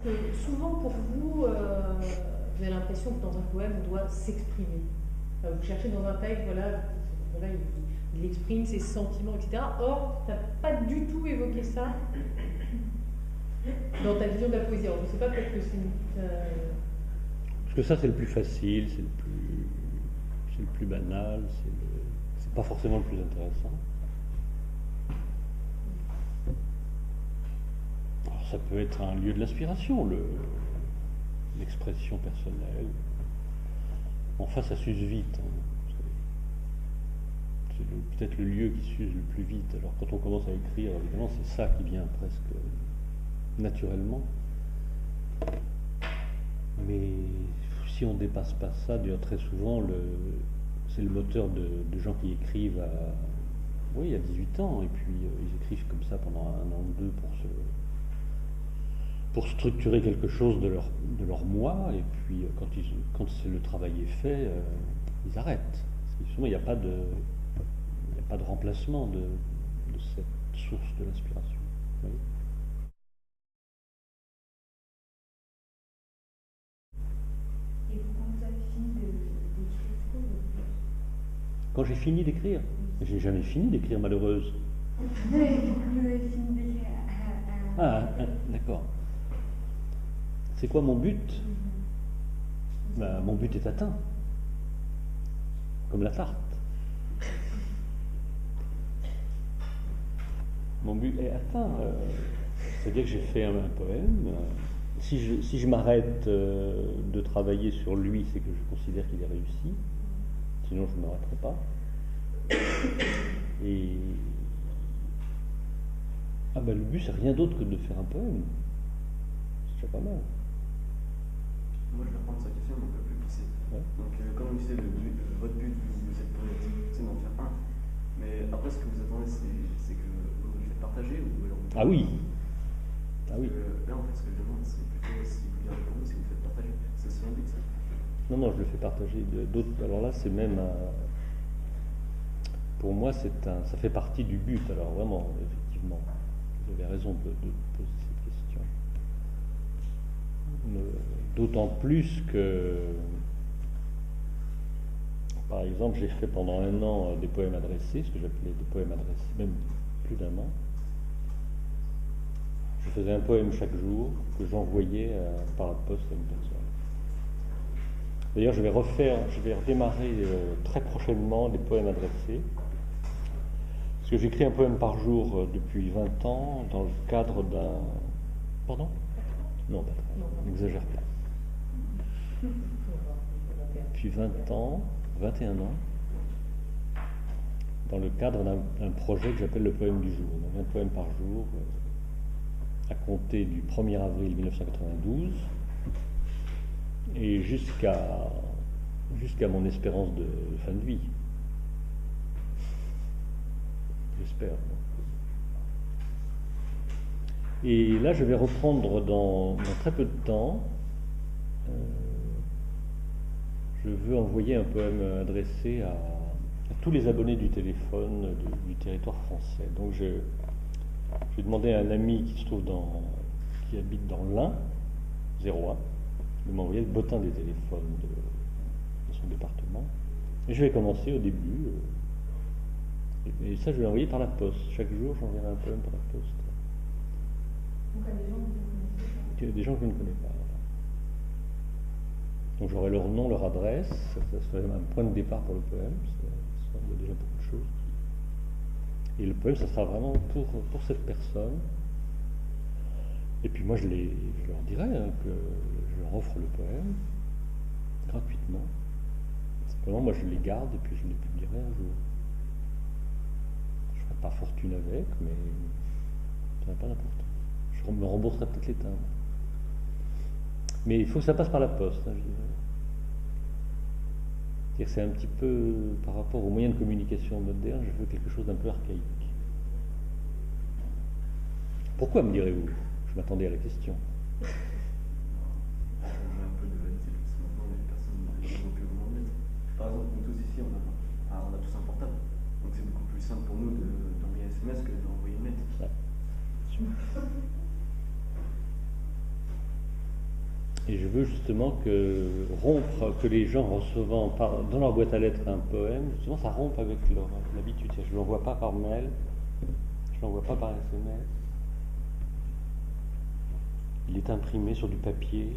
que souvent pour vous, vous avez l'impression que dans un poème, on doit s'exprimer. Vous cherchez dans un texte, voilà, il exprime ses sentiments, etc. Or, tu n'as pas du tout évoqué ça dans ta vision de la poésie. Alors, je ne sais pas, peut-être que c'est Parce que ça, c'est le plus facile, c'est le plus banal, c'est pas forcément le plus intéressant. Alors, ça peut être un lieu de l'inspiration, l'expression personnelle. Enfin, ça s'use vite. Hein. C'est peut-être le lieu qui s'use le plus vite. Alors, quand on commence à écrire, évidemment, c'est ça qui vient presque naturellement. Mais si on ne dépasse pas ça, d'ailleurs très souvent, c'est le moteur de gens qui écrivent oui, à 18 ans, et puis ils écrivent comme ça pendant un an ou deux pour structurer quelque chose de leur moi, et puis quand le travail est fait, ils arrêtent. Parce que souvent, il n'y a pas de remplacement de cette source de l'inspiration. Oui. Et quand vous avez fini d'écrire, c'est quoi votre but? Quand j'ai fini d'écrire, j'ai jamais fini d'écrire, malheureuse. Vous avez fini d'écrire D'accord. C'est quoi mon but? Mon but est atteint. Comme la tarte. Mon but est atteint. C'est-à-dire que j'ai fait un poème. Si je m'arrête de travailler sur lui, c'est que je considère qu'il est réussi. Sinon, je ne m'arrêterai pas. Et le but, c'est rien d'autre que de faire un poème. C'est déjà pas mal. Moi, je vais reprendre sa question un peu plus poussée. Ouais. Donc, comme vous disiez, votre but, vous êtes poète, c'est d'en faire un. Mais après, ce que vous attendez, c'est que vous le faites partager ou alors vous... Ah oui. Ah oui. Là, en fait, ce que je demande, c'est plutôt si vous le gardez pour vous, si vous le faites partager. C'est aussi un but, ça. Non, je le fais partager d'autres. Alors là, c'est même pour moi, ça fait partie du but. Alors vraiment, effectivement, vous avez raison de poser cette question. D'autant plus que, par exemple, j'ai fait pendant un an des poèmes adressés, ce que j'appelais des poèmes adressés, même plus d'un an. Je faisais un poème chaque jour que j'envoyais par la poste à une personne. D'ailleurs, je vais redémarrer très prochainement des poèmes adressés. Parce que j'écris un poème par jour depuis 20 ans dans le cadre d'un... Pardon? Non, pas très, n'exagère pas. Depuis 20 ans, 21 ans, dans le cadre d'un projet que j'appelle le poème du jour. Donc un poème par jour, à compter du 1er avril 1992 et jusqu'à mon espérance de fin de vie. J'espère. Et là, je vais reprendre dans très peu de temps. Je veux envoyer un poème adressé à tous les abonnés du téléphone du territoire français. Donc, j'ai demandé à un ami qui habite dans l'Ain, 01, de m'envoyer le bottin des téléphones de son département. Et je vais commencer au début. Et ça, je vais l'envoyer par la poste. Chaque jour, j'enverrai un poème par la poste. Donc à des gens que vous connaissez pas. Des gens que je ne connais pas. Voilà. Donc j'aurai leur nom, leur adresse. Ça serait un point de départ pour le poème. Il y a déjà beaucoup de choses. Et le poème, ça sera vraiment pour cette personne. Et puis moi, je leur dirai que je leur offre le poème gratuitement. Simplement, moi, je les garde et puis je les publierai un jour. Je ne ferai pas fortune avec, mais ça n'a pas d'importance. Je me rembourserai peut-être les timbres. Mais il faut que ça passe par la poste, hein, je dirais. C'est-à-dire que c'est un petit peu, par rapport aux moyens de communication modernes, je veux quelque chose d'un peu archaïque. Pourquoi, me direz-vous? Je m'attendais à la question. Changer un peu de vanité, parce que maintenant, les personnes n'ont plus vraiment de mettre. Par exemple, nous tous ici, on a tous un portable. Donc c'est beaucoup plus simple pour nous d'envoyer un SMS que d'envoyer une lettre. Ouais. Et je veux justement que les gens recevant dans leur boîte à lettres un poème, justement ça rompe avec leur l'habitude. Je ne l'envoie pas par mail, je ne l'envoie pas par SMS. Il est imprimé sur du papier.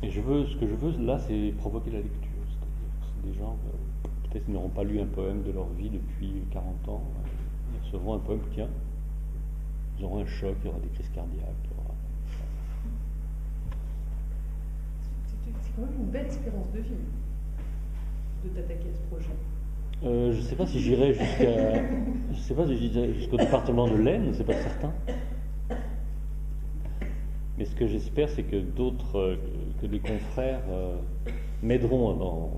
Et ce que je veux là, c'est provoquer la lecture. C'est-à-dire que c'est des gens, peut-être ils n'auront pas lu un poème de leur vie depuis 40 ans. Ils recevront un poème, tiens, ils auront un choc, il y aura des crises cardiaques. C'est quand même une belle espérance de vie de t'attaquer à ce projet. Je ne sais pas si j'irai jusqu'au département de l'Aisne, c'est pas certain. Mais ce que j'espère, c'est que que des confrères m'aideront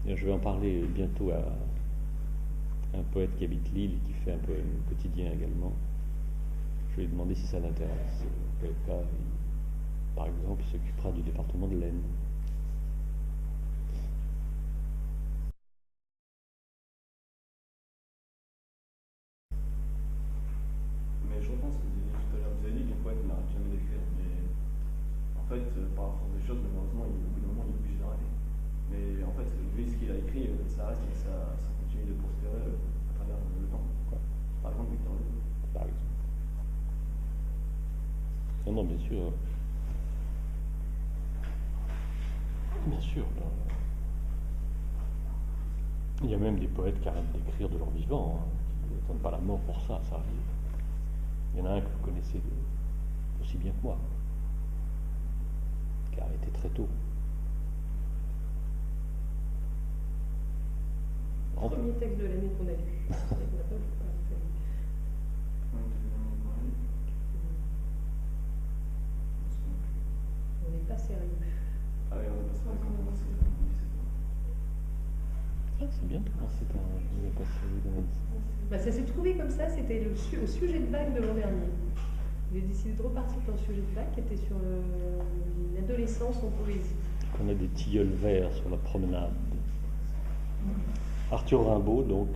je vais en parler bientôt à un poète qui habite Lille et qui fait un poème quotidien également. Je vais lui demander si ça l'intéresse. Quel cas, par exemple, il s'occupera du département de l'Aisne. Mais je repense que vous avez dit tout à l'heure, vous avez dit que les poètes n'arrêtent jamais d'écrire, mais en fait, par la force des choses, malheureusement, au bout d'un moment, il est obligé d'arrêter. Mais en fait, vu ce qu'il a écrit, ça reste et ça continue de prospérer à travers le temps. Quoi. Par exemple, Victor Hugo. Par exemple. Non, bien sûr. Bien sûr. Il y a même des poètes qui arrêtent d'écrire de leur vivant, qui n'attendent pas la mort pour ça, ça arrive. Il y en a un que vous connaissez aussi bien que moi, qui a arrêté très tôt. Le premier texte de l'année qu'on a lu. On n'est pas sérieux. Ah oui, on est passé quand on commence C'est bien de commencer par Bah, ça s'est trouvé comme ça, c'était au sujet de bac de l'an dernier. J'ai décidé de repartir dans le sujet de bac qui était sur l'adolescence en poésie. On a des tilleuls verts sur la promenade. Arthur Rimbaud, donc,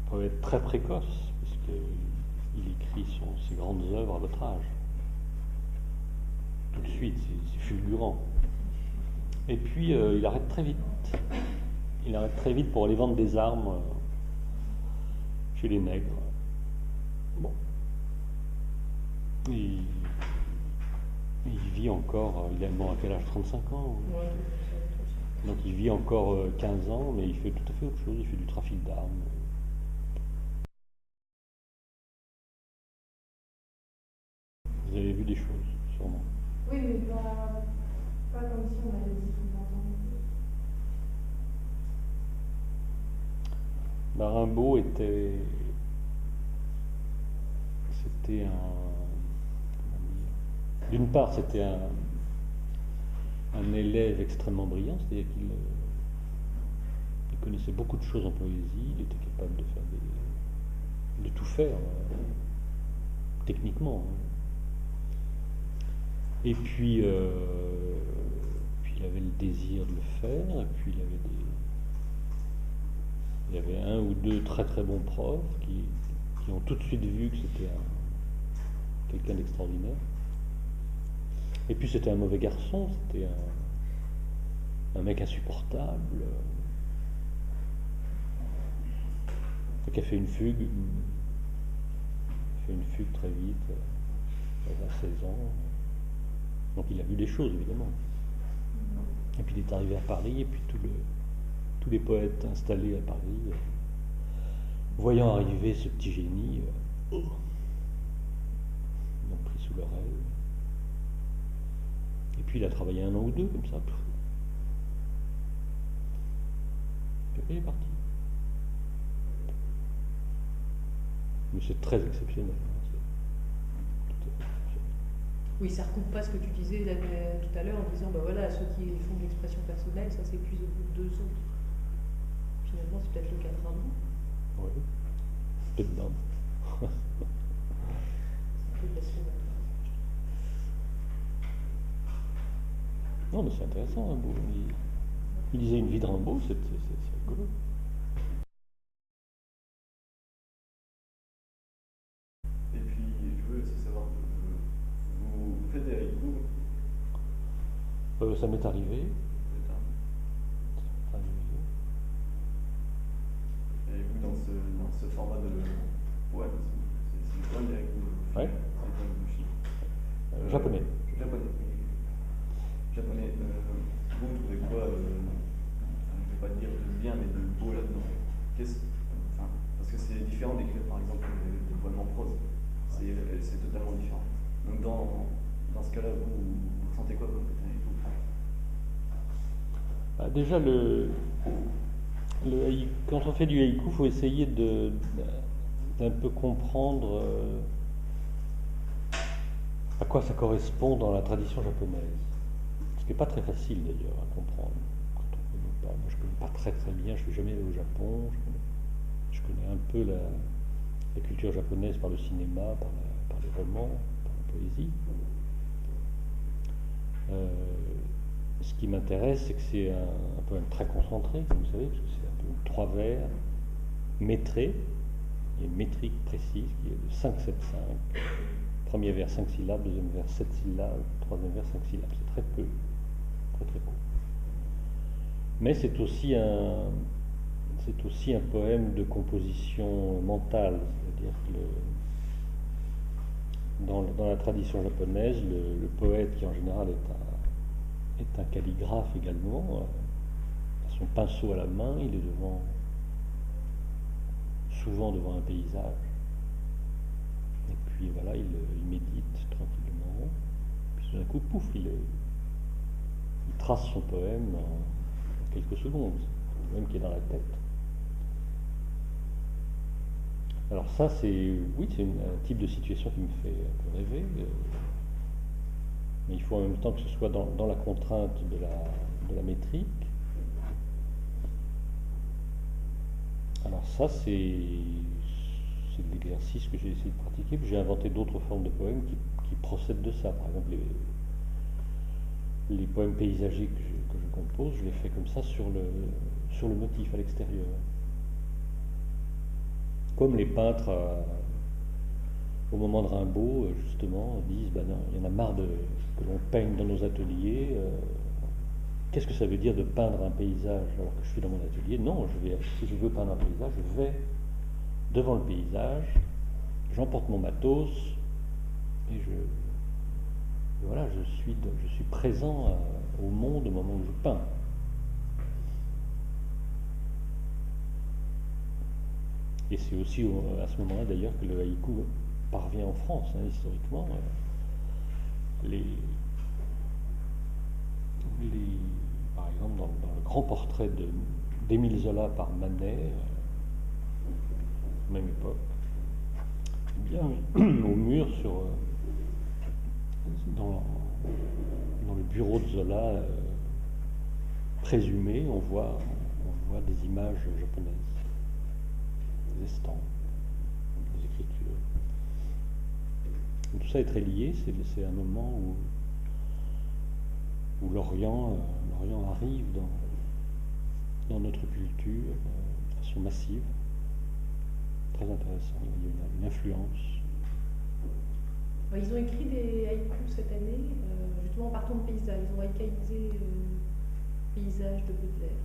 poète très précoce, puisqu'il écrit ses grandes œuvres à votre âge. Tout de suite, c'est fulgurant. Et puis, il arrête très vite. Il arrête très vite pour aller vendre des armes chez les nègres. Bon. Il vit encore, il est mort à quel âge? 35 ans. Ouais. Donc il vit encore 15 ans, mais il fait tout à fait autre chose, il fait du trafic d'armes. Vous avez vu des choses, sûrement. Oui, mais pas comme si on avait dit tout le temps. Rimbaud c'était d'une part, c'était un élève extrêmement brillant, c'est-à-dire qu'il connaissait beaucoup de choses en poésie, il était capable de faire de tout faire, techniquement. Et puis il avait le désir de le faire, et puis il y avait un ou deux très très bons profs qui ont tout de suite vu que c'était quelqu'un d'extraordinaire. Et puis c'était un mauvais garçon, c'était un mec insupportable, qui a fait une fugue très vite, à 16 ans. Donc il a vu des choses, évidemment. Et puis il est arrivé à Paris, et puis tous les poètes installés à Paris, voyant arriver ce petit génie, ils l'ont pris sous leur aile. Et puis il a travaillé 1 an ou 2 comme ça. Et puis il est parti. Mais c'est très exceptionnel. Oui, ça ne recoupe pas ce que tu disais tout à l'heure en disant, bah voilà, ceux qui font de l'expression personnelle, ça s'épuise au bout de 2 autres. Finalement, c'est peut-être le cas de Rimbaud. Oui, peut-être non. Non, mais c'est intéressant, Rimbaud. Il disait une vie de Rimbaud, c'est rigolo. Et puis, Ça m'est arrivé. Et vous, dans ce format de poème, c'est du poème direct ou Ouais. c'est du poème du film Japonais. Japonais. Japonais. Vous trouvez quoi, je ne vais pas dire de bien, mais de beau là-dedans? Parce que c'est différent d'écrire par exemple des poèmes en prose. C'est totalement différent. Donc dans ce cas-là, vous ressentez quoi comme côté et tout? Déjà, quand on fait du haïku, il faut essayer d'un peu comprendre à quoi ça correspond dans la tradition japonaise. Ce qui n'est pas très facile d'ailleurs à comprendre. Moi, je ne connais pas très bien, je ne suis jamais allé au Japon, je connais un peu la culture japonaise par le cinéma, par les romans, par la poésie. Ce qui m'intéresse, c'est que c'est un poème très concentré, comme vous savez, parce que c'est un peu 3 vers métrés, il y a une métrique précise qui est de 5, 7, 5. Premier vers 5 syllabes, deuxième vers 7 syllabes, troisième vers 5 syllabes. C'est très peu, très très court. Mais c'est aussi un poème de composition mentale, c'est-à-dire que dans la tradition japonaise, le poète, qui en général est un calligraphe également, a son pinceau à la main, il est souvent devant un paysage, et puis voilà, il médite tranquillement, puis tout d'un coup, pouf, il trace son poème en quelques secondes, le poème qui est dans la tête. Alors ça, c'est un type de situation qui me fait un peu rêver, mais il faut en même temps que ce soit dans la contrainte de la métrique. Alors ça, c'est de l'exercice que j'ai essayé de pratiquer, puis j'ai inventé d'autres formes de poèmes qui procèdent de ça. Par exemple, les poèmes paysagers que je compose, je les fais comme ça sur le motif à l'extérieur. Comme les peintres, au moment de Rimbaud, justement, disent non, il y en a marre que l'on peigne dans nos ateliers. Qu'est-ce que ça veut dire de peindre un paysage alors que je suis dans mon atelier? Non, si je veux peindre un paysage, je vais devant le paysage, j'emporte mon matos et je suis présent au monde au moment où je peins. Et c'est aussi à ce moment-là d'ailleurs que le haïku parvient en France, historiquement. Par exemple, dans le grand portrait d'Émile Zola par Manet, même époque, eh bien, au mur, dans le bureau de Zola présumé, on voit des images japonaises, des estampes, des écritures. Tout ça est très lié, c'est un moment où l'Orient arrive dans notre culture de façon massive. Très intéressant, il y a une influence. Ils ont écrit des haïkus cette année, justement en partant de paysages. Ils ont haïkaïsé Paysage de Baudelaire.